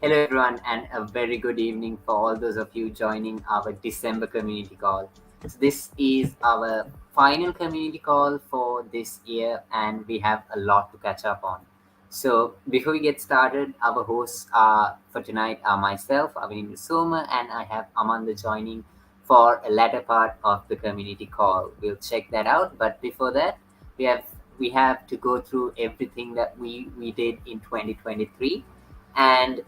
Hello, everyone, and a very good evening for all those of you joining our December community call. So, this is our final community call for this year, and we have a lot to catch up on. So, before we get started, our hosts for tonight are myself, our name is Soma, and I have Amanda joining for a latter part of the community call. We'll check that out, but before that, we have we have to go through everything that we did in 2023, and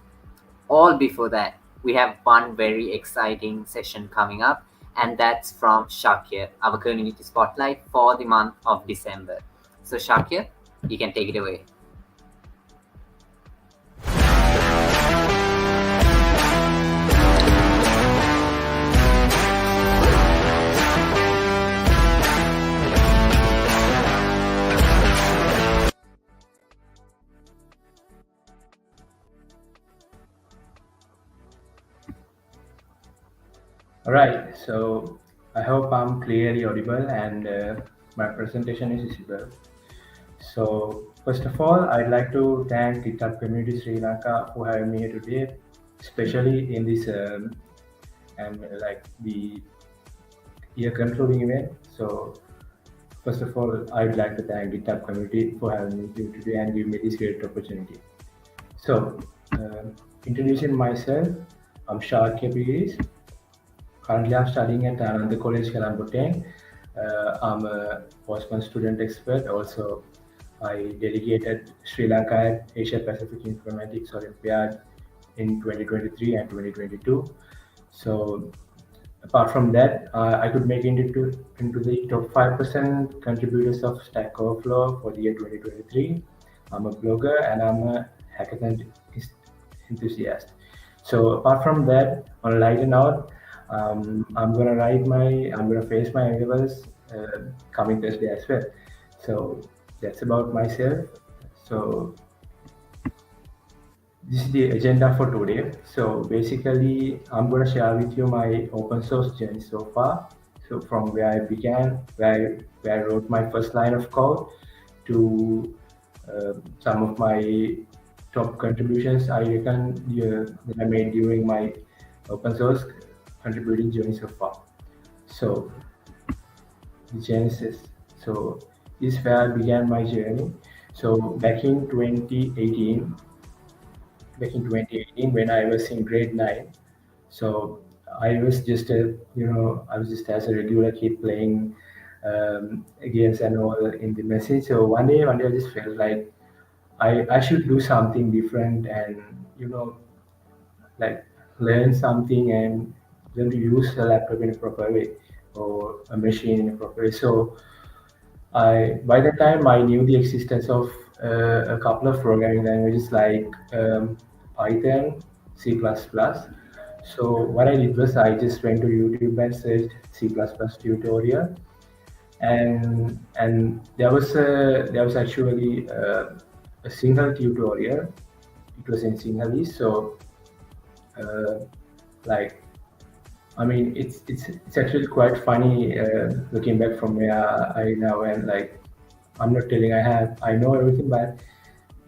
all before that, we have one very exciting session coming up, and that's from Shakir, our community spotlight for the month of December. So, Shakir, you can take it away. All right, so I hope I'm clearly audible and my presentation is visible. So first of all, I'd like to thank GitHub Community Sri Lanka for having me here today, especially in this and like the year concluding event. So first of all, I'd like to thank GitHub Community for having me here today and giving me this great opportunity. So introducing myself, I'm Sharkya Pires. Currently, I'm studying at Ananda College, Kalambuteng. I'm a postman student expert. Also, I delegated Sri Lanka at Asia Pacific Informatics Olympiad in 2023 and 2022. So, apart from that, I could make it into the top 5% contributors of Stack Overflow for the year 2023. I'm a blogger and I'm a hackathon enthusiast. So apart from that, on a lighter note, I'm gonna face my A-levels coming Thursday as well. So that's about myself. So this is the agenda for today. So basically, I'm gonna share with you my open source journey so far. So from where I began, where I wrote my first line of code, to some of my top contributions I reckon that I made during my open source contributing journey so far. So the genesis. So this is where I began my journey. So back in 2018 when I was in grade 9. So I was just I was just as a regular kid playing games and all in the message. So one day I just felt like I should do something different and like learn something and learn to use a laptop in a proper way or a machine in a proper way. So I by that time I knew the existence of a couple of programming languages like Python, C++. So what I did was I just went to YouTube and searched C++ tutorial, and there was actually a single tutorial. It was in Sinhalese, so uh, like I mean, it's actually quite funny looking back from where I now am. Like, I'm not telling I know everything, but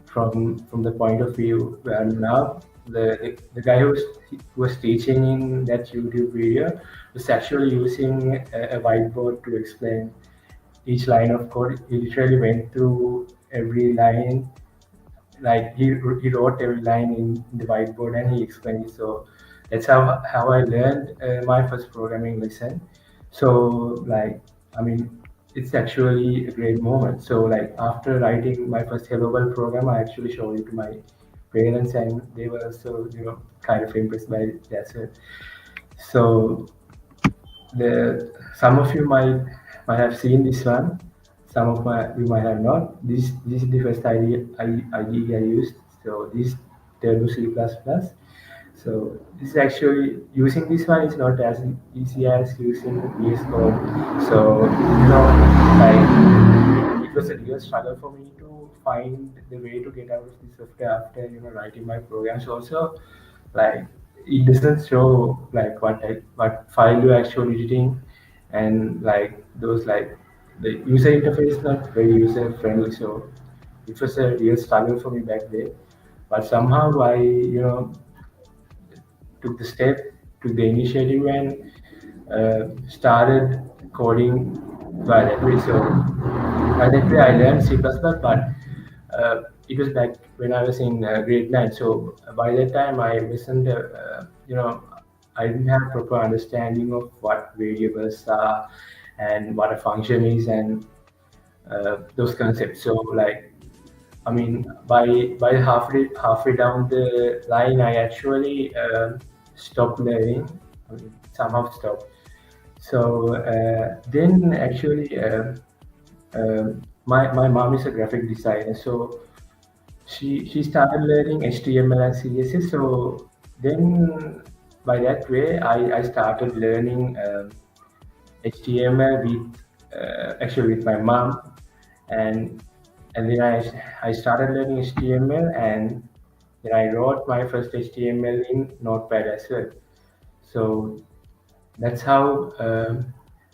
from the point of view where I'm now, the guy who was teaching in that YouTube video was actually using a whiteboard to explain each line of code. He literally went through every line, like he wrote every line in the whiteboard and he explained it. So that's how I learned my first programming lesson. So like I mean it's actually a great moment. So like after writing my first hello world program, I actually showed it to my parents and they were also kind of impressed by that. So the some of you might have seen this one. Some of you might have not. This is the first IDE I used. So this Turbo C++. So this is actually using this one is not as easy as using VS Code. So like it was a real struggle for me to find the way to get out of this software after writing my programs. Also, like it doesn't show like what file you're actually editing, and like those like the user interface is not very user friendly. So it was a real struggle for me back then, but somehow I took the step, took the initiative, and started coding by that way. So by that way, I learned C++, but it was back when I was in grade 9. So by that time, I wasn't, I didn't have proper understanding of what variables are and what a function is and those concepts. So like, I mean, by halfway down the line, I actually stopped learning. I mean, somehow stopped. So then actually, my mom is a graphic designer, so she started learning HTML and CSS. So then by that way, I started learning HTML with actually with my mom, and then I started learning HTML, and then I wrote my first HTML in Notepad as well. So that's how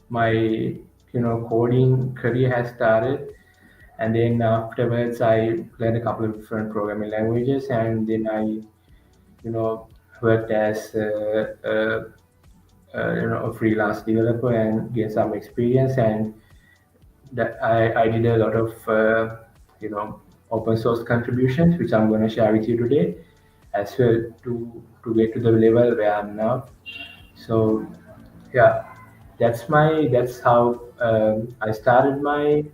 my coding career has started. And then afterwards, I learned a couple of different programming languages, and then I worked as a freelance developer and gained some experience. And that I did a lot of open source contributions, which I'm going to share with you today as well, to get to the level where I'm now. So yeah, that's how I started my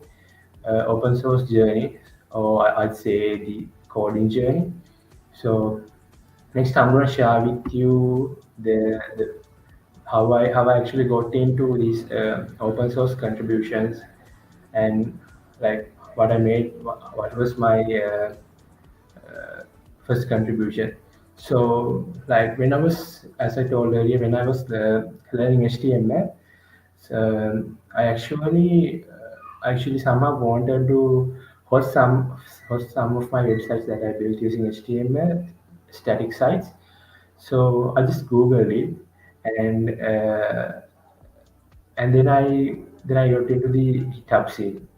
open source journey, or I'd say the coding journey. So next, I'm going to share with you the how I actually got into these open source contributions, and like what I made, what was my first contribution. So like when I was, as I told earlier, when I was learning HTML, so I actually somehow wanted to host some of my websites that I built using HTML, static sites. So I just Googled it, and then I got into the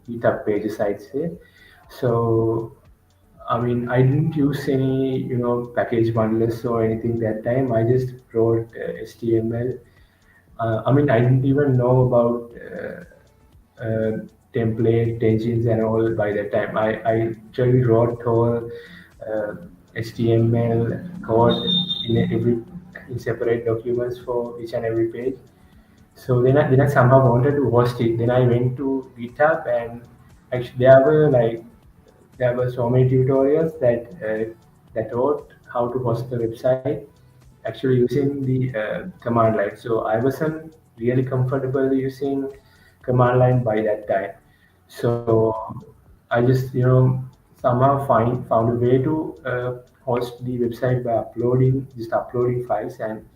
GitHub pages, I'd say. So I mean, I didn't use any package bundlers or anything that time. I just wrote HTML. I mean, I didn't even know about template engines and all by that time. I actually wrote whole uh, HTML code in separate documents for each and every page. So then I somehow wanted to host it. Then I went to GitHub, and actually there were so many tutorials that taught how to host the website actually using the command line. So I wasn't really comfortable using command line by that time. So I just somehow found a way to host the website by uploading files, and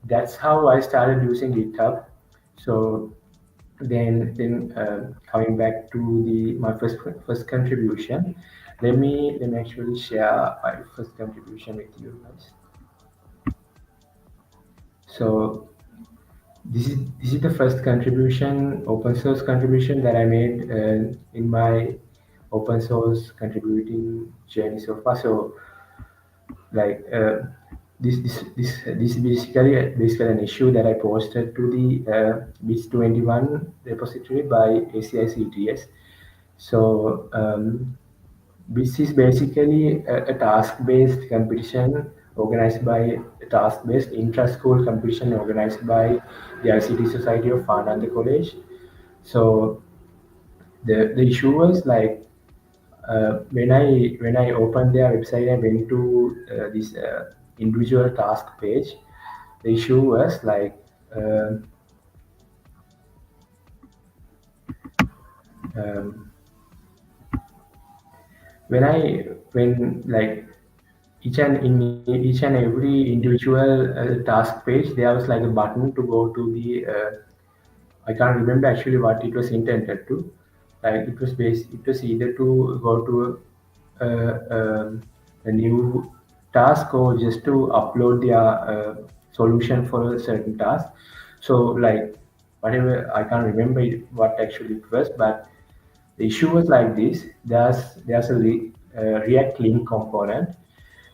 that's how I started using GitHub. So then coming back to the my first contribution, let me actually share my first contribution with you guys. So this is the first contribution, open source contribution that I made in my open source contributing journey so far. So like this is basically an issue that I posted to the bits 21 repository by ACICTS. So this is basically a task-based competition organized by a task-based intra-school competition organized by the ICT Society of Ananda College. So the issue was like when I opened their website and went to this individual task page, the issue was like um, um, when like each and every individual task page, there was like a button to go to the I can't remember actually what it was intended to. Like it was either to go to a new task or just to upload their solution for a certain task. So like whatever, I can't remember what actually it was, but the issue was like this. There's a React link component,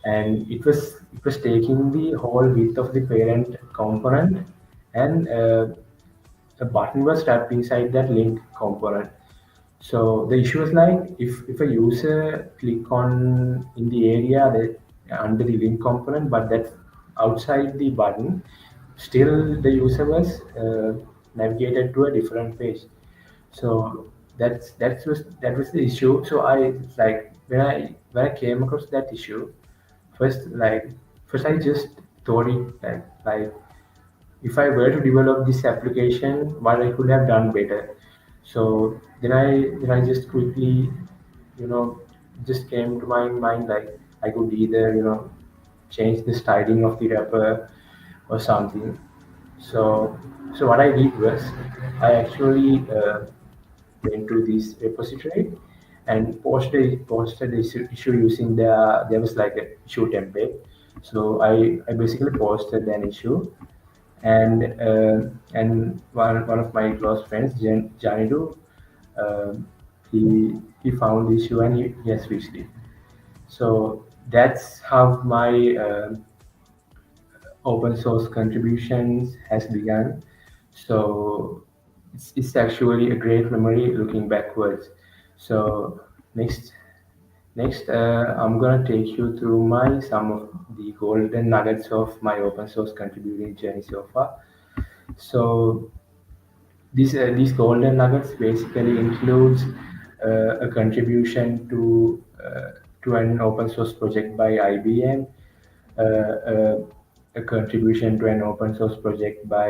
and it was taking the whole width of the parent component, and a button was trapped inside that link component. So the issue is like if a user click on in the area that under the link component, but that's outside the button, still the user was navigated to a different page. So that was the issue. So I like when I came across that issue, first like first I just thought it like if I were to develop this application, what I could have done better. So then I just quickly, you know, just came to my mind like I could either change the styling of the wrapper or something. So so what I did was I actually went to this repository and posted this issue using there was like a issue template. So I basically posted an issue, and one of my close friends, Janidu, he found the issue and he has fixed it. So that's how my open source contributions has begun. So it's actually a great memory looking backwards. So next next I'm gonna take you through my some of the golden nuggets of my open source contributing journey so far. So these golden nuggets basically includes a contribution to an open source project by IBM, uh, uh, a contribution to an open source project by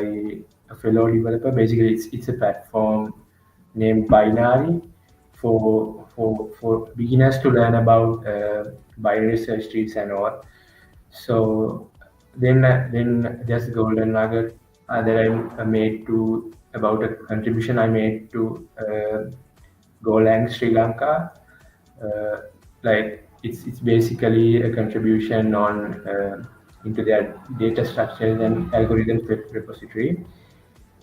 a fellow developer. Basically, it's a platform named Binary for beginners to learn about binary search trees and all. So then there's a golden nugget that I made to about a contribution I made to Golang Sri Lanka. Uh, like it's basically a contribution on into their data structures and algorithms repository.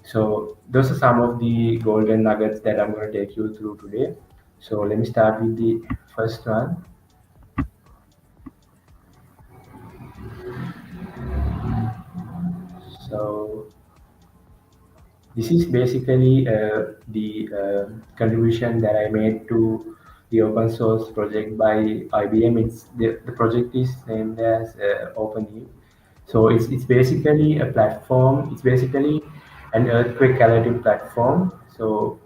So those are some of the golden nuggets that I'm going to take you through today. So let me start with the first one. So this is basically the contribution that I made to the open source project by IBM. It's the project is named as OpenEve. So it's basically a platform. It's basically an earthquake alerting platform. So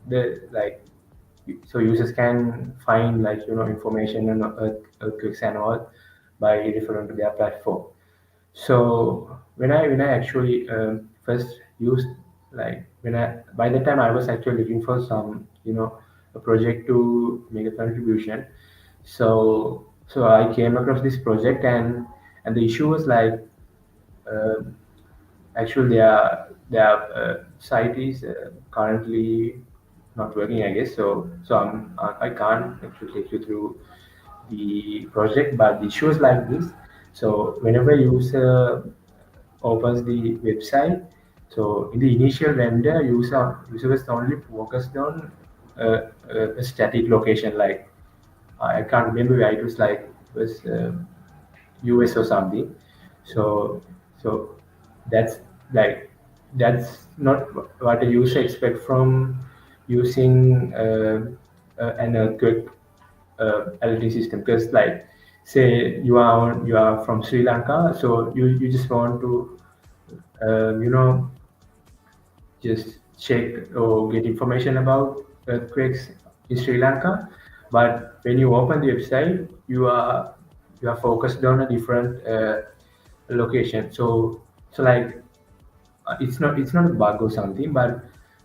the like so users can find information on earthquakes and all by referring to their platform. So when I actually first used when I by the time I was actually looking for some a project to make a contribution. So I came across this project, and the issue was uh, actually their site is currently not working, I guess. I can't actually take you through the project, but the issue is like this. So whenever user opens the website, so in the initial render, user was only focused on a static location. Like I can't remember where it was. Like it was US or something. So so that's like that's not what a user expect from using an earthquake alerting system. Because say you are from Sri Lanka, so you just want to you know just check or get information about earthquakes in Sri Lanka. But when you open the website, you are focused on a different location. So it's not a bug or something, but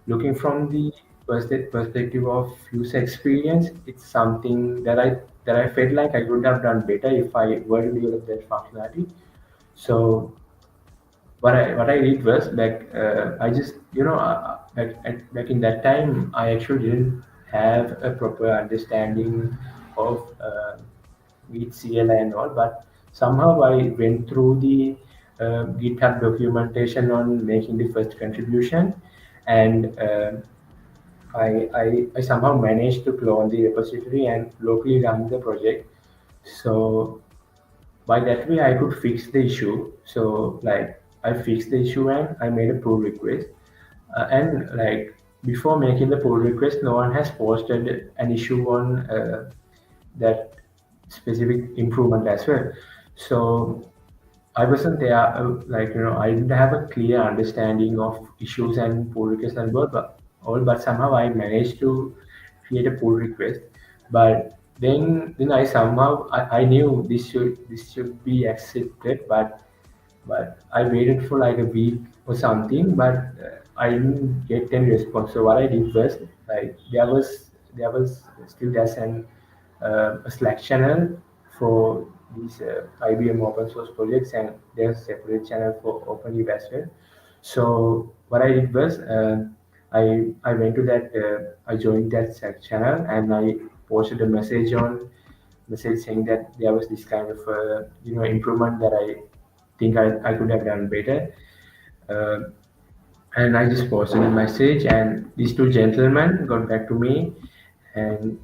looking from the perspective of user experience, it's something that I felt like I could have done better if I were to develop that functionality. So what I did was I just back in that time I actually didn't have a proper understanding of with CLI and all, but somehow I went through the GitHub documentation on making the first contribution, and I somehow managed to clone the repository and locally run the project. So by that way I could fix the issue. So like I fixed the issue and I made a pull request. And like before making the pull request, no one has posted an issue on that specific improvement as well. So I wasn't there, like, I didn't have a clear understanding of issues and pull requests and but somehow I managed to create a pull request. But then I knew this should be accepted, but I waited for like a week or something, but I didn't get any response. So what I did was, like, there was still there's a Slack channel for these IBM open source projects, and there's a separate channel for OpenEve as well. So what I did was, I went to that, I joined that Slack channel, and I posted a message saying that there was this kind of improvement that I think I could have done better. Uh, and I just posted a message, and these two gentlemen got back to me, and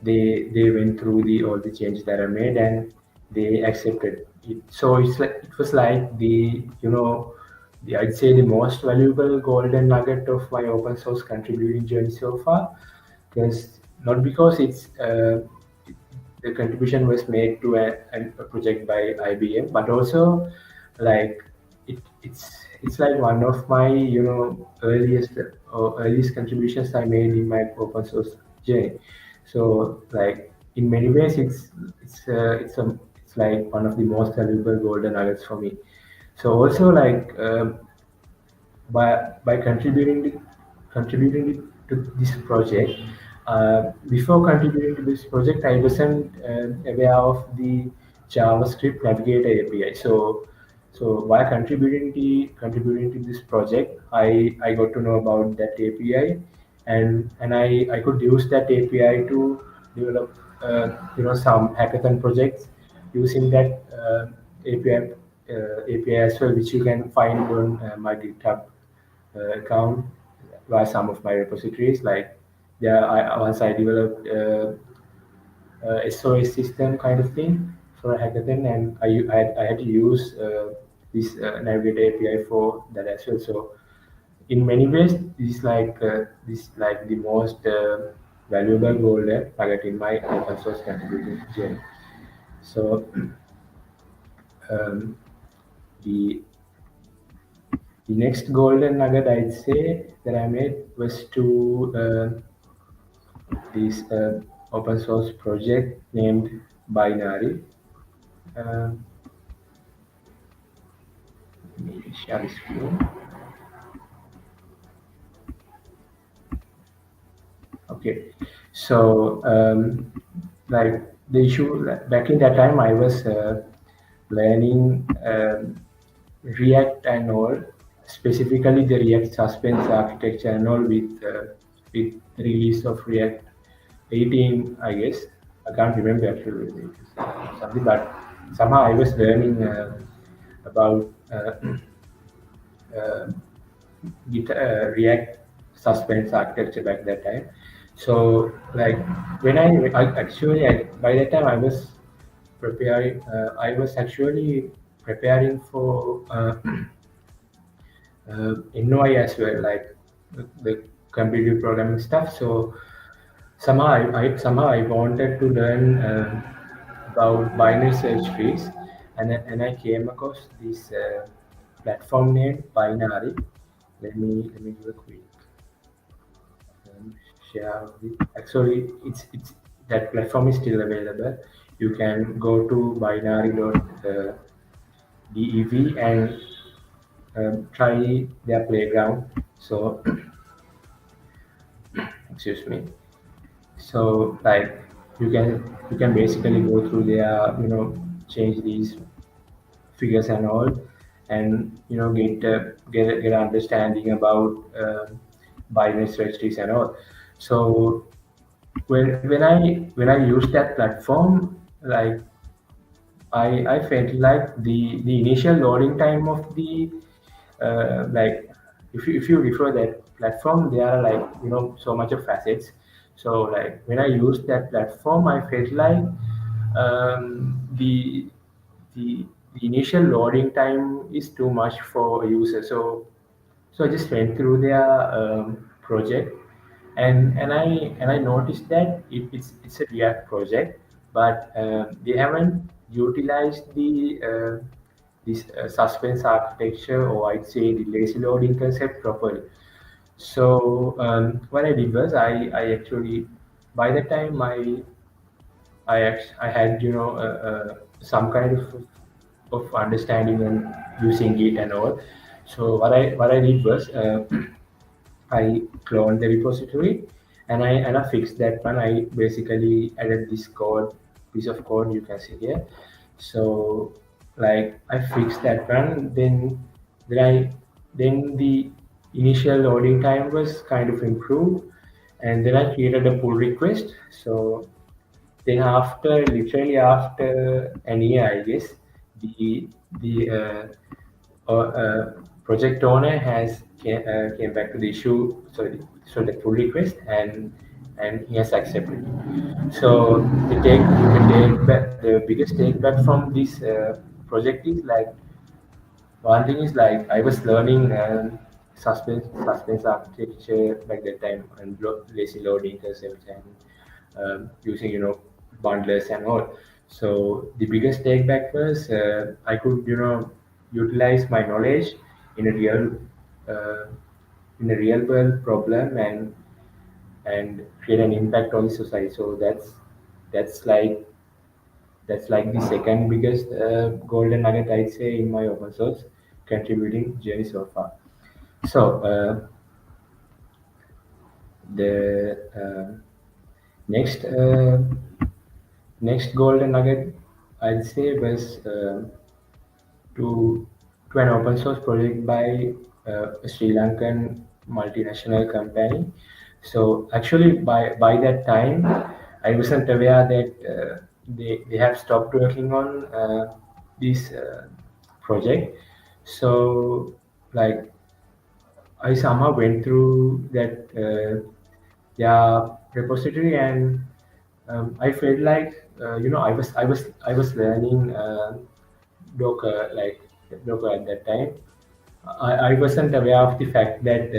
they went through the all the changes that I made, and they accepted it. So it was like I'd say the most valuable golden nugget of my open source contributing journey so far, because not because the contribution was made to a project by IBM, but also like it's like one of my earliest contributions I made in my open source journey. So like in many ways, it's like one of the most valuable golden nuggets for me. So also like by contributing to this project. Before contributing to this project, I wasn't aware of the JavaScript Navigator API. So by contributing to this project, I got to know about that API, and I could use that API to develop some hackathon projects using that API as well, which you can find on my GitHub account via some of my repositories. Like, yeah, once I developed SOS system kind of thing for a hackathon, and I had to use this Navigator API for that as well. So in many ways, this is like the most valuable goal that I got in my open source contributing journey. So um, the the next golden nugget I'd say that I made was to this open source project named Binary. Um, Let me share the screen. Okay, so like the issue back in that time, I was learning React and all, specifically the React suspense architecture and all with the release of React 18, I guess. I can't remember actually something, but somehow I was learning about uh, React suspense architecture back that time. So like by that time I was preparing. I was actually preparing for NOI as well, like the computer programming stuff. So somehow I wanted to learn about binary search trees, and I came across this platform named Binary. Let me do a quick um, share. Actually, it's that platform is still available. You can go to binary.dev and try their playground. So excuse me. So like you can basically go through their change these figures and all, and get an understanding about binary search trees and all. So when I use that platform, like I felt like the initial loading time of the like if you refer that platform, there are like so much of facets. So like when I used that platform, I felt like the the the initial loading time is too much for a user. So I just went through their project, and I noticed that it's a React project, but they haven't utilized this suspense architecture, or I'd say the lazy loading concept properly. So what I did was I actually, by the time I had some kind of understanding and using it and all. So what I did was I cloned the repository, and I fixed that one. I basically added this code, piece of code you can see here. So like I fixed that one, then I then the initial loading time was kind of improved, and then I created a pull request. So then after, literally after an year, I guess, the project owner came back to the issue, so the pull request, and he has accepted it. So the biggest take back from this project is like, one thing is like I was learning suspense architecture back that time, and lazy loading concepts, and using bundlers and all. So the biggest take back was I could utilize my knowledge in a uh, real world problem, and create an impact on the society. So that's like that's like the second biggest golden nugget, I'd say, in my open source contributing journey so far. So the next next golden nugget, I'd say, was to an open source project by a Sri Lankan multinational company. So actually, by that time, I wasn't aware that they have stopped working on this project. So like I somehow went through that their repository, and I felt like I was learning Docker, Docker at that time. I wasn't aware of the fact that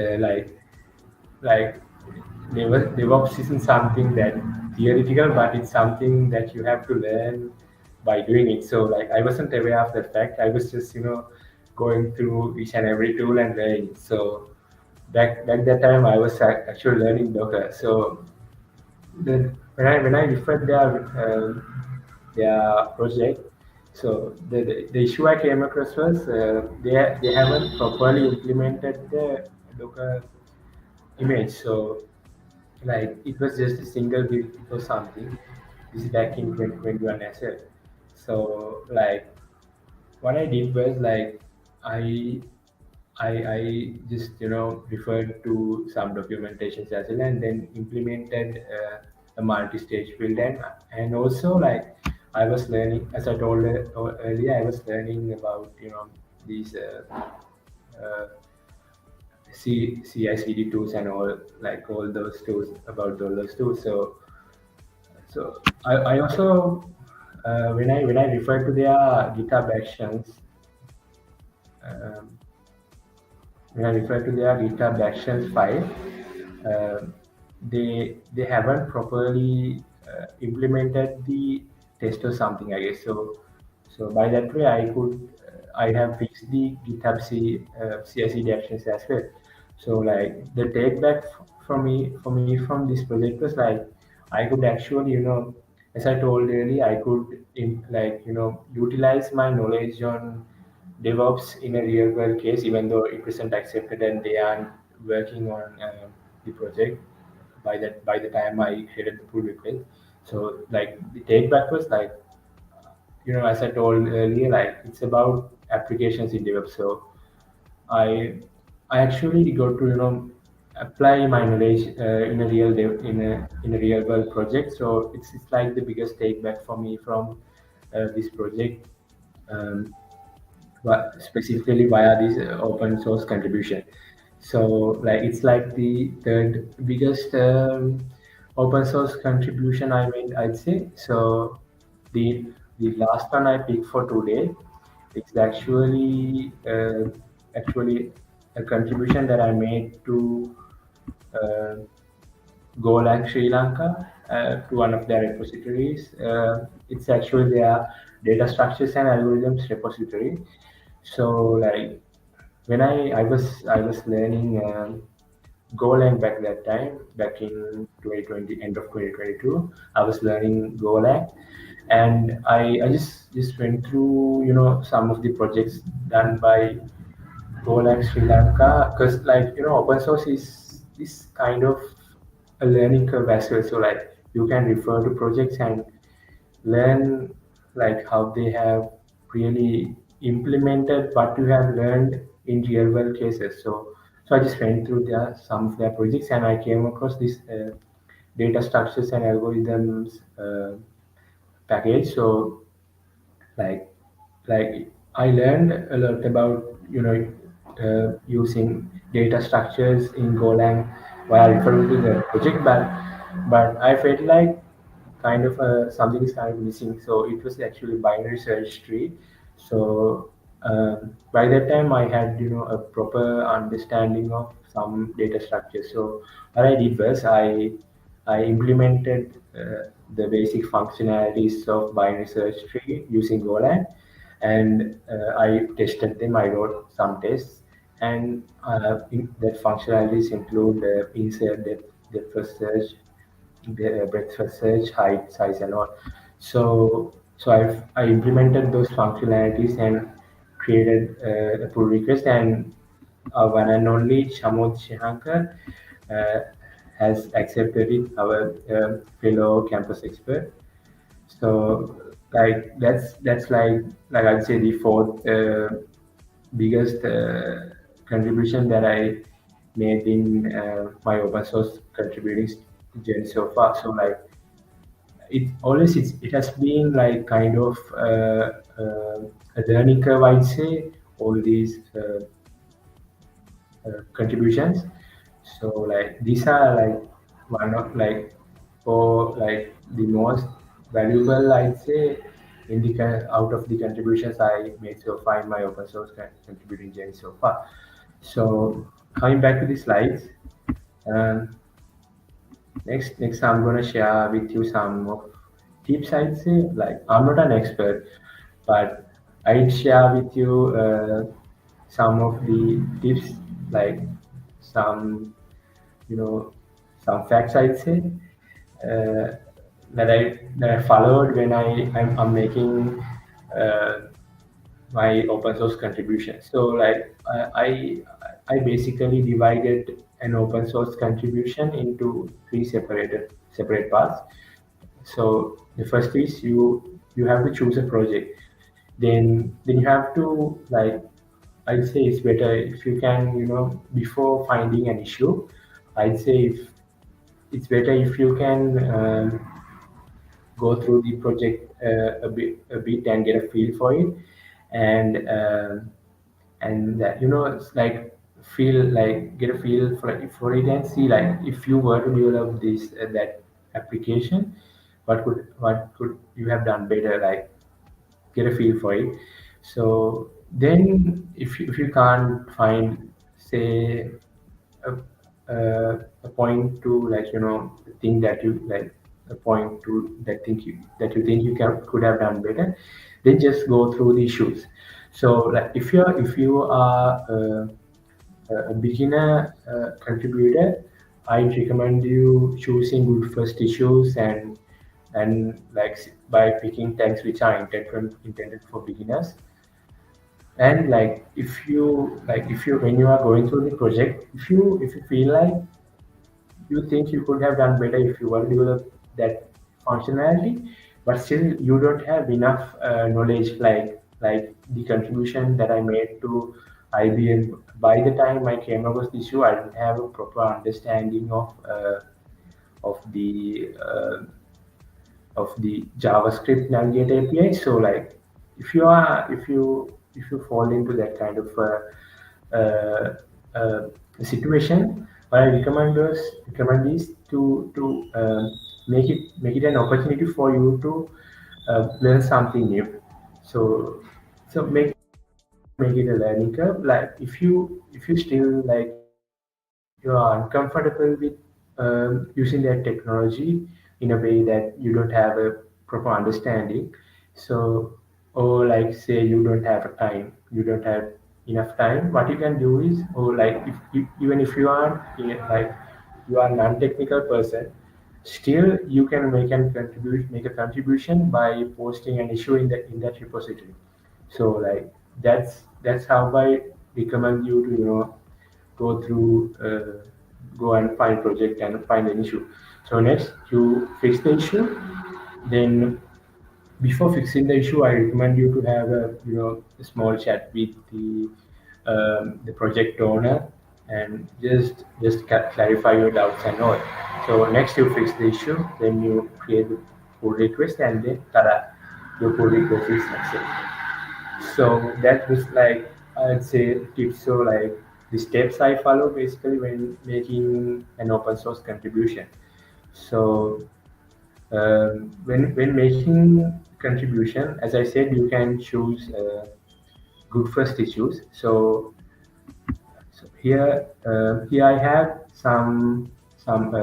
like DevOps isn't something that theoretical, but it's something that you have to learn by doing it. So like I wasn't aware of that fact. I was just going through each and every tool and learning it. So back that time I was actually learning Docker. So when I referred their project, so the issue I came across was they haven't properly implemented the Docker image. So like it was just a single build or something. This is back in 2021 as well. So like what I did was like I I just referred to some documentations as well, and then implemented a multi-stage build, and also like I was learning, as I told earlier, I was learning about these uh, CI/CD tools and all, like all those tools, about all those tools. So I also when I refer to their GitHub actions. Um, when I refer to their GitHub Actions file, uh, they haven't properly implemented the test or something, I guess. So by that way, I have fixed the GitHub CI/CD actions as well. So like the take back for me from this project was like I could actually as I told earlier, I could utilize my knowledge on DevOps in a real world case, even though it wasn't accepted and they aren't working on the project by the time I headed the pull request. So like the take back was like as I told earlier, like it's about applications in DevOps. So I I actually got to apply my knowledge in a real world project. So it's like the biggest take back for me from this project. Um, but specifically via this open source contribution. So like it's like the third biggest open source contribution I made, I'd say. So the the last one I picked for today is actually a contribution that I made to uh, Golang Sri Lanka, to one of their repositories. It's actually their data structures and algorithms repository. So like when I was learning Golang back that time, back in 2020, end of 2022, I was learning Golang, and I just went through some of the projects done by Golang Sri Lanka, because open source is this kind of a learning curve as well. So like you can refer to projects and learn like how they have really implemented what you have learned in real world cases. So I just went through some of their projects, and I came across this data structures and algorithms package. So like I learned a lot about using data structures in Golang while referring to the project, but I felt like something is kind of missing. So it was actually binary search tree. So by that time I had a proper understanding of some data structure. So what I did was I implemented the basic functionalities of binary search tree using Golang, and I tested them. I wrote some tests, and that functionalities include insert, depth first search, breadth first search, height, size, and all. So I implemented those functionalities and created a pull request, and one and only Shamod Shehankar uh, has accepted it, our fellow campus expert. So that's like I'd say the fourth biggest contribution that I made in my open source contributing journey so far. So like it has been like kind of a learning curve, I'd say, all these contributions. So like these are like one of like for like the most valuable, I'd say, in the out of the contributions I made so far in my open source contributing journey so far. So coming back to the slides, um, next I'm gonna share with you some of tips, I'd say. Like I'm not an expert, but I'd share with you some of the tips, like some you know some facts, I'd say, uh, that I followed when I'm making uh, my open source contribution. So like I basically divided an open source contribution into three separate parts. So the first is you have to choose a project. Then you have to like, I'd say it's better if you can, before finding an issue, I'd say if it's better if you can go through the project a bit and get a feel for it, and that it's like feel like get a feel for it and see like if you were to develop this that application, what could you have done better, like get a feel for it. So then if you can't find, say, a, a point to like think that you like a point to that you think you could have done better, then just go through the issues. So like if you are a beginner contributor, I recommend you choosing good first issues, and like by picking tags which are intended for beginners. And like if you when you are going through the project, if you feel like you think you could have done better if you want to develop that functionality, but still you don't have enough knowledge, like the contribution that I made to IBM. By the time I came across the issue, I didn't have a proper understanding of the JavaScript Navigate API. So like if you fall into that kind of uh, uh, situation, what I recommend is to make it an opportunity for you to learn something new. So make it a learning curve. Like if you still like you are uncomfortable with using that technology in a way that you don't have a proper understanding. So, or like say you don't have a time, you don't have enough time. What you can do is, or like if you, even if you are like you are a non-technical person, still you can make a contribution by posting and issuing that in that repository. So like that's how I recommend you to go through go and find project and find an issue. So next you fix the issue. Then before fixing the issue, I recommend you to have a small chat with the project owner and just clarify your doubts and all. So next you fix the issue, then you create the pull request, and then tada, your pull request is accepted. So that was like I'd say tips. So like the steps I follow basically when making an open source contribution. So when making contribution, as I said, you can choose good first issues. So here I have some of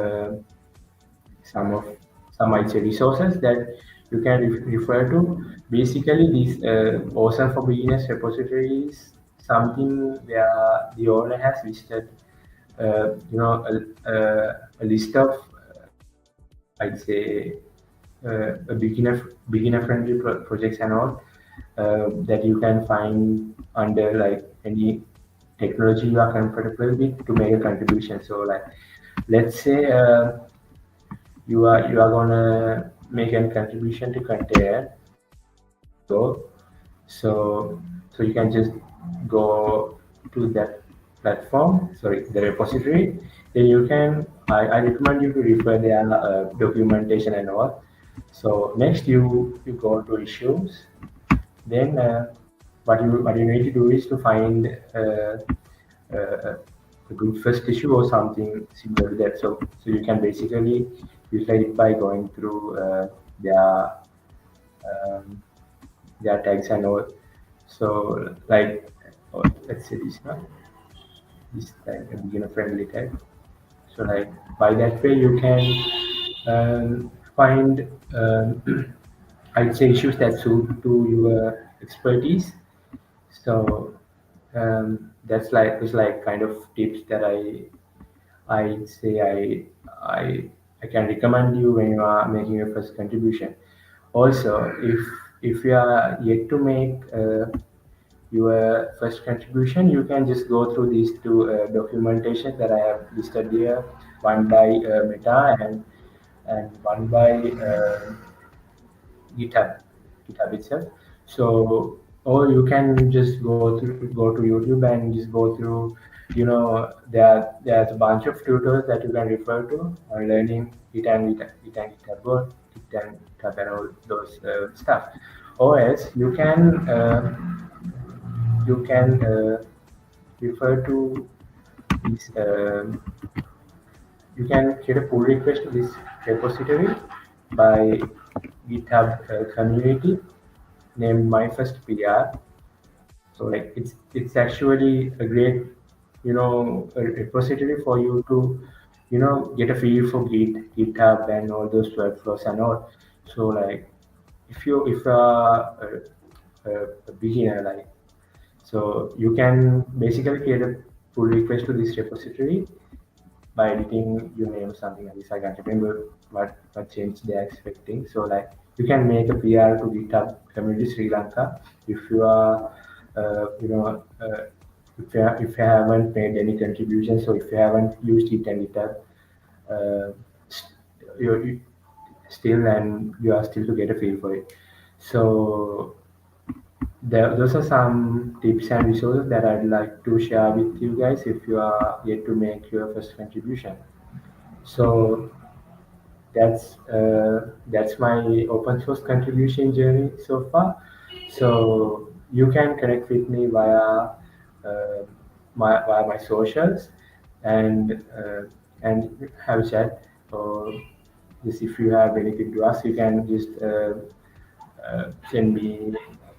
some I'd say resources that you can refer to. Basically, this Awesome for Beginners repository is something where the owner has listed, a list of, I'd say, a beginner friendly projects and all that you can find under like any technology you are comfortable with to make a contribution. So like let's say you are gonna make a contribution to container or Go. So you can just go to that platform, sorry, the repository. Then you can I recommend you to refer their documentation and all. So next you go to issues. Then what you need to do is to find uh, a good first issue or something similar to that. So you can basically utilize it by going through um, their tags and all. So like let's say this one, this tag, a beginner friendly tag. So like by that way you can find I'd say issues that suit to your expertise. So that's like kind of tips that I say I can recommend you when you are making your first contribution. Also, if you are yet to make your first contribution, you can just go through these two documentation that I have listed here, one by Meta and one by GitHub, GitHub itself. So, or you can just go to YouTube and just go through. There's a bunch of tutors that you can refer to on learning it and GitHub Go, Git and GitHub and all those stuff. Or else you can refer to this. You can create a pull request to this repository by GitHub community named My First PR. So like it's actually a great a repository for you to get a feel for GitHub and all those workflows and all. So like if you are a beginner like so you can basically create a pull request to this repository by editing your name or something like this. I can't remember what change they're expecting. So like you can make a PR to GitHub community Sri Lanka if you are if you haven't made any contributions, so if you haven't used it and GitHub uh, st- you still and you are still to get a feel for it. So those are some tips and resources that I'd like to share with you guys if you are yet to make your first contribution. So that's my open source contribution journey so far. So you can connect with me uh, via my socials and have a chat. Or just if you have anything to ask, you can just send me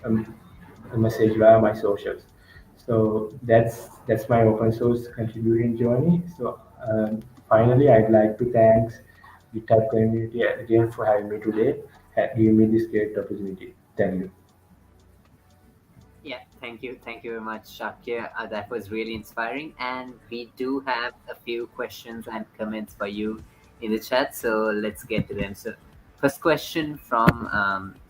a message via my socials. So that's my open source contributing journey. So finally, I'd like to thanks GitHub community again for having me today, giving me this great opportunity. Thank you. Yeah, thank you. Thank you very much, Shakya. That was really inspiring. And we do have a few questions and comments for you in the chat. So let's get to them. So, first question from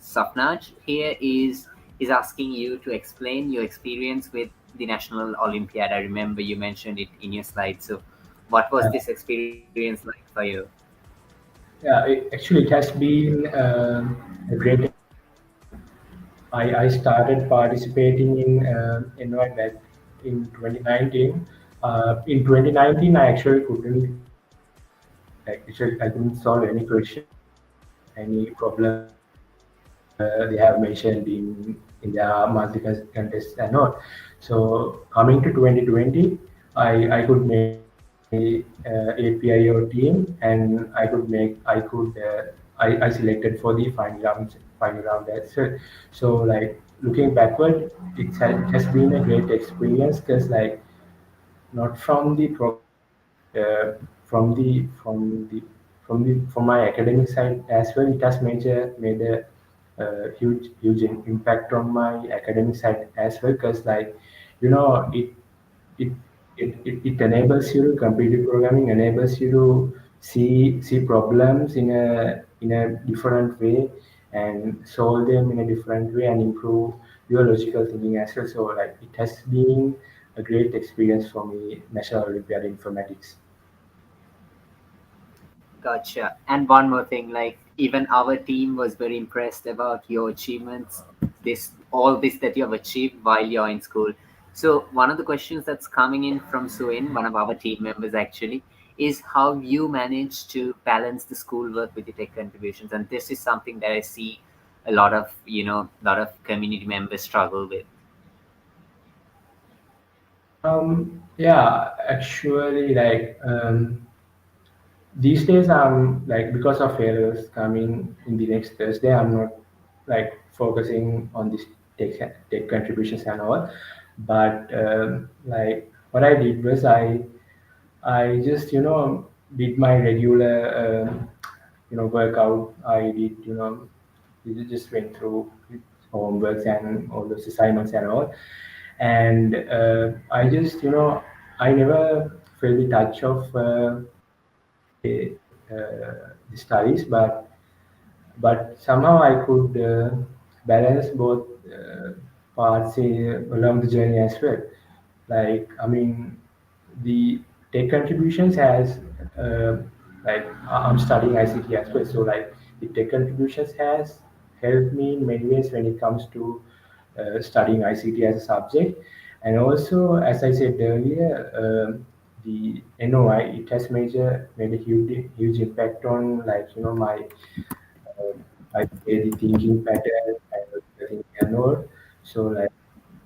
Sapnaj here is asking you to explain your experience with the National Olympiad. I remember you mentioned it in your slide. So, what was Uh, this experience like for you? yeah, actually, it has been a great experience. I started participating in NY back in 2019. In 2019, I actually couldn't I couldn't solve any questions or any problems they have mentioned in their monthly contest and all. So coming to 2020, I could make my APIO team, and I selected for the final round as well. So like looking backward, it has been a great experience because like not from the programming side, from my academic side as well. It has made a huge impact on my academic side as well. Because like you know it, it enables you to competitive programming enables you to see problems in a different way and solve them in a different way and improve your logical thinking as well. So like it has been a great experience for me, National Olympiad Informatics. Gotcha. And one more thing, like even our team was very impressed about your achievements, this all this that you have achieved while you're in school. So one of the questions that's coming in from Suin, one of our team members actually, is how you manage to balance the schoolwork with the tech contributions. And this is something that I see a lot of, lot of community members struggle with. Yeah, actually, these days I'm like because of failures coming in the next Thursday, I'm not like focusing on this tech contributions and all. But like what I did was I just did my regular workout. I did just went through homeworks and all those assignments and all. And I just I never felt the touch of the studies, but somehow I could balance both parts along the journey as well. Like I mean, the tech contributions has like I'm studying ICT as well, so like the tech contributions has helped me in many ways when it comes to studying ICT as a subject, and also as I said earlier, the NOI it has made a huge impact on like my I say the thinking pattern and the thinking and all. So like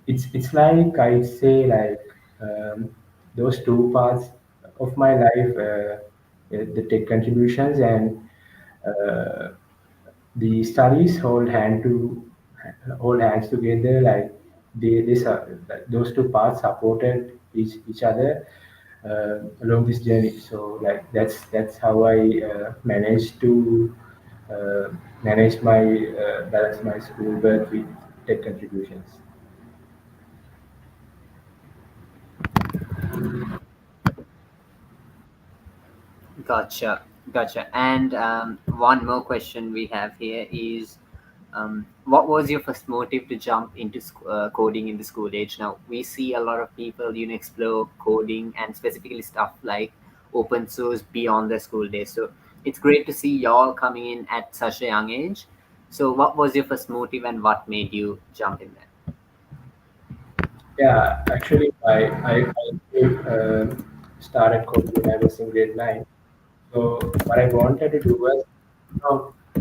it's like I say like those two parts of my life, the tech contributions and uh, the studies hold hands together. Like those two parts supported each other along this journey. So like that's how I managed to uh, manage my balance my schoolwork with tech contributions. Gotcha, gotcha. And one more question we have here is, what was your first motive to jump into coding in the school age? Now we see a lot of people, explore coding and specifically stuff like open source beyond their school days. So it's great to see y'all coming in at such a young age. So what was your first motive and what made you jump in there? Yeah, actually, I started coding when I was in grade 9. So what I wanted to do was,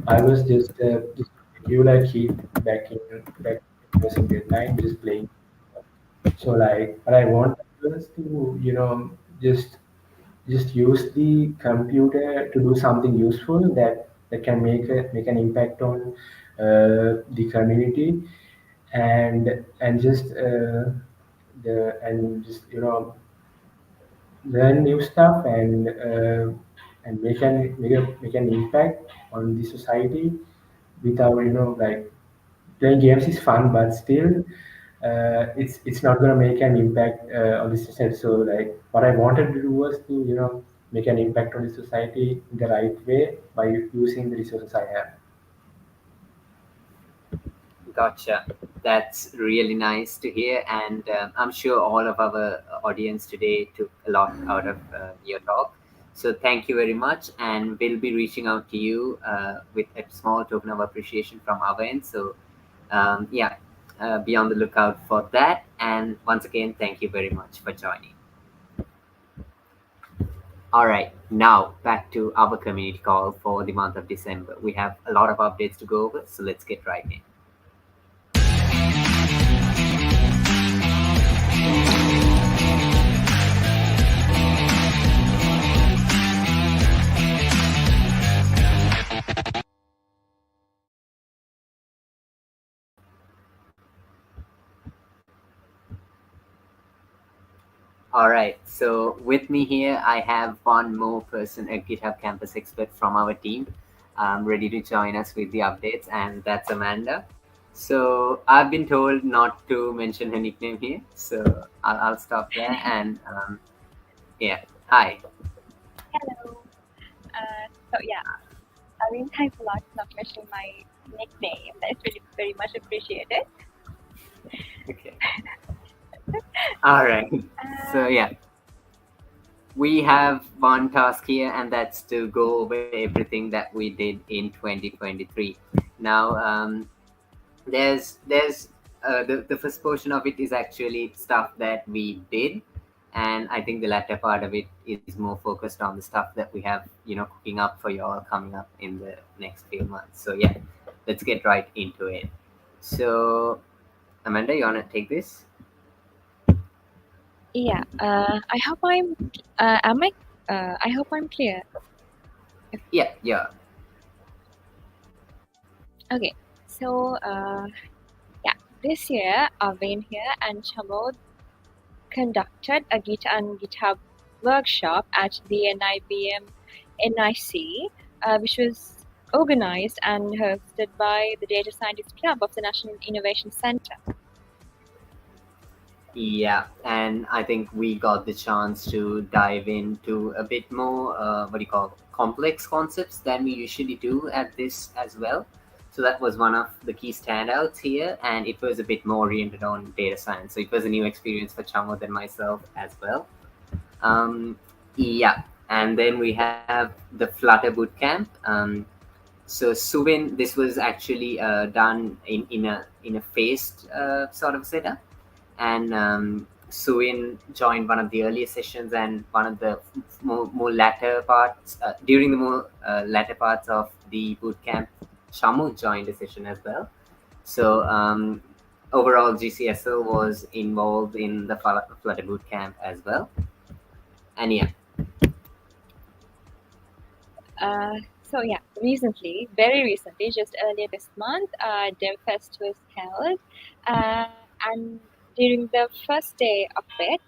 I was just a regular kid back when I was in grade 9, just playing. So like, what I wanted was to, just use the computer to do something useful that can make an impact on the community, and just the and just learn new stuff and make an impact on the society without like playing games is fun, but still it's not going to make an impact on the society. So like what I wanted to do was to make an impact on the society in the right way by using the resources I have. Gotcha. That's really nice to hear, and I'm sure all of our audience today took a lot out of your talk. So thank you very much, and we'll be reaching out to you with a small token of appreciation from our end. So yeah, be on the lookout for that. And once again, thank you very much for joining. All right, now back to our community call for the month of December. We have a lot of updates to go over, so let's get right in. All right. So with me here, I have one more person, a GitHub campus expert from our team, ready to join us with the updates, and that's Amanda. So I've been told not to mention her nickname here, so I'll stop there. And yeah, hi. Hello. So yeah, I mean, thanks a lot for not mentioning my nickname. That's really very much appreciated. Okay. All right. So yeah, we have one task here, and that's to go over everything that we did in 2023. Now, there's the first portion of it is actually stuff that we did, and I think the latter part of it is more focused on the stuff that we have cooking up for you all coming up in the next few months. So yeah, let's get right into it. So Amanda, you want to take this? Yeah. I hope I'm. I hope I'm clear. Yeah. Okay. So yeah, this year Avin here and Chamod conducted a Git and GitHub workshop at the NIBM NIC, which was organized and hosted by the Data Scientist Club of the National Innovation Center. Yeah, and I think we got the chance to dive into a bit more, what do you call, complex concepts than we usually do at this as well. So that was one of the key standouts here, and it was a bit more oriented on data science. So it was a new experience for Chamo than myself as well. Yeah, and then we have the Flutter Bootcamp. So Suvin, this was actually done in a phased sort of setup, and Suin joined one of the earlier sessions and one of the more latter parts. During the more latter parts of the bootcamp, Shamu joined the session as well. So overall, GCSL was involved in the Flutter bootcamp as well. And yeah. So yeah, very recently, just earlier this month, DevFest was held, and during the first day of it,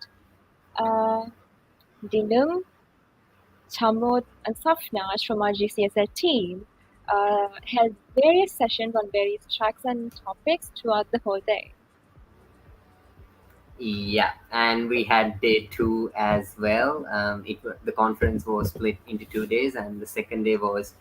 Dinum, Chamod, and Safnaj from our GCSL team held various sessions on various tracks and topics throughout the whole day. Yeah, and we had day two as well. The conference was split into 2 days, and the second day was,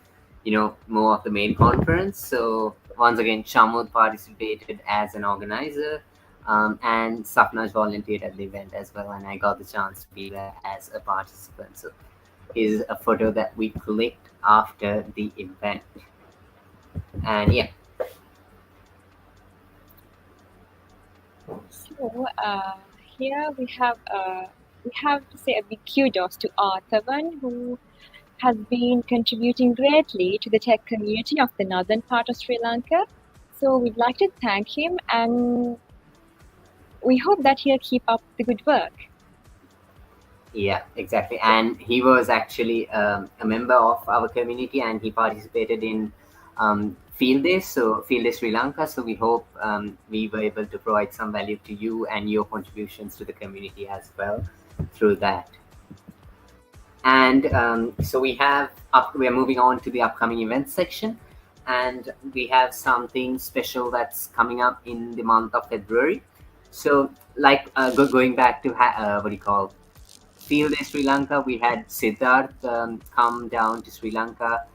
more of the main conference. So once again, Shamud participated as an organizer, and Sapnaj volunteered at the event as well, and I got the chance to be there as a participant. So here's a photo that we clicked after the event, and yeah. So here we have to say a big kudos to Arthavan, who has been contributing greatly to the tech community of the northern part of Sri Lanka. So we'd like to thank him, and we hope that he'll keep up the good work. Yeah, exactly. And he was actually a member of our community, and he participated in Field Day, so Field Day Sri Lanka. So we hope we were able to provide some value to you and your contributions to the community as well through that. And so we are moving on to the upcoming events section, and we have something special that's coming up in the month of February. So like going back to what do you call Field Day Sri Lanka, we had Siddharth come down to Sri Lanka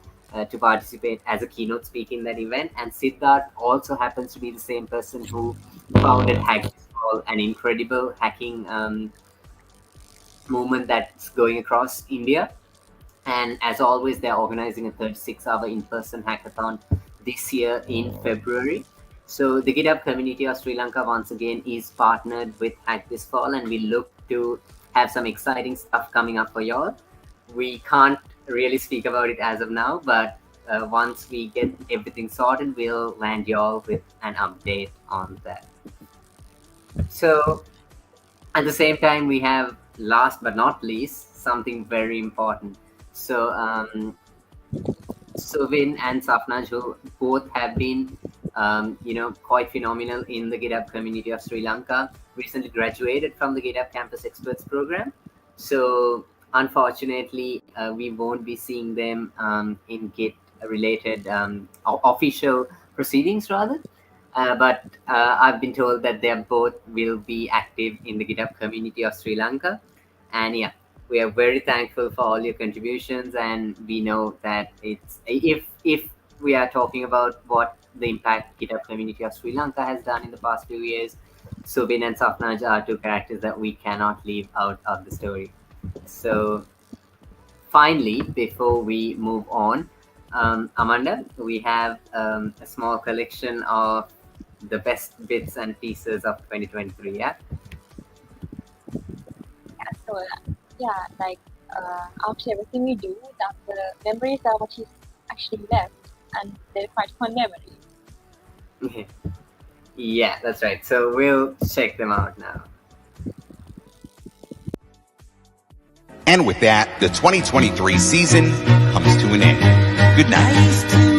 to participate as a keynote speaker in that event. And Siddharth also happens to be the same person who founded Hackball, an incredible hacking movement that's going across India. And as always, they're organizing a 36-hour in-person hackathon this year in February. So the GitHub community of Sri Lanka once again is partnered with Hack This Fall, and we look to have some exciting stuff coming up for y'all. We can't really speak about it as of now, but once we get everything sorted, we'll land y'all with an update on that. So at the same time, we have, last but not least, something very important. So Suvin and Sapnaj, who both have been quite phenomenal in the GitHub community of Sri Lanka, recently graduated from the GitHub Campus Experts program. So unfortunately, we won't be seeing them in Git related official proceedings rather. But I've been told that they both will be active in the GitHub community of Sri Lanka. And yeah, we are very thankful for all your contributions, and we know that if we are talking about what the impact GitHub community of Sri Lanka has done in the past few years, Subin and Sapnaj are two characters that we cannot leave out of the story. So finally, before we move on, Amanda, we have a small collection of the best bits and pieces of 2023. Yeah. So yeah, like after everything we do, the memories are what is actually left, and they're quite fun memories. Yeah, that's right. So we'll check them out now. And with that, the 2023 season comes to an end. Good night.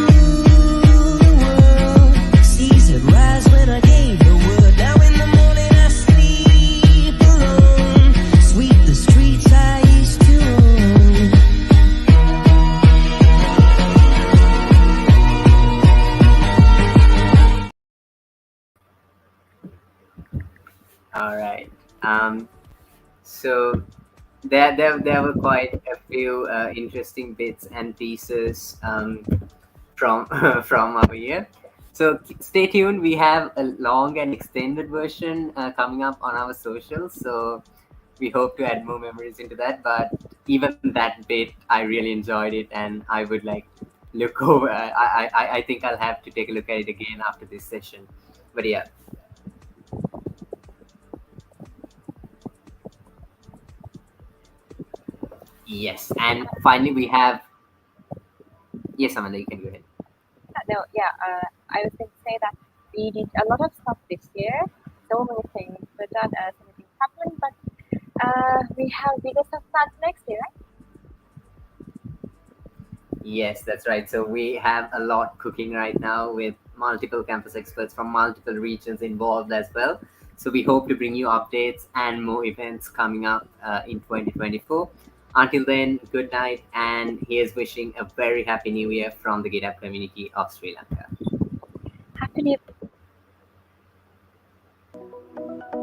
All right. So there were quite a few interesting bits and pieces from from our year. So stay tuned. We have a long and extended version coming up on our socials. So we hope to add more memories into that. But even that bit, I really enjoyed it, and I would like look over. I think I'll have to take a look at it again after this session. But yeah. Yes, and finally we have. Yes, Amanda, you can go ahead. No, yeah, I was going to say that we did a lot of stuff this year. So many things were done, so many things happened, but we have bigger stuff planned next year, right? Yes, that's right. So we have a lot cooking right now with multiple campus experts from multiple regions involved as well. So we hope to bring you updates and more events coming up in 2024. Until then, good night, and here's wishing a very happy new year from the GitHub community of Sri Lanka. Happy New Year.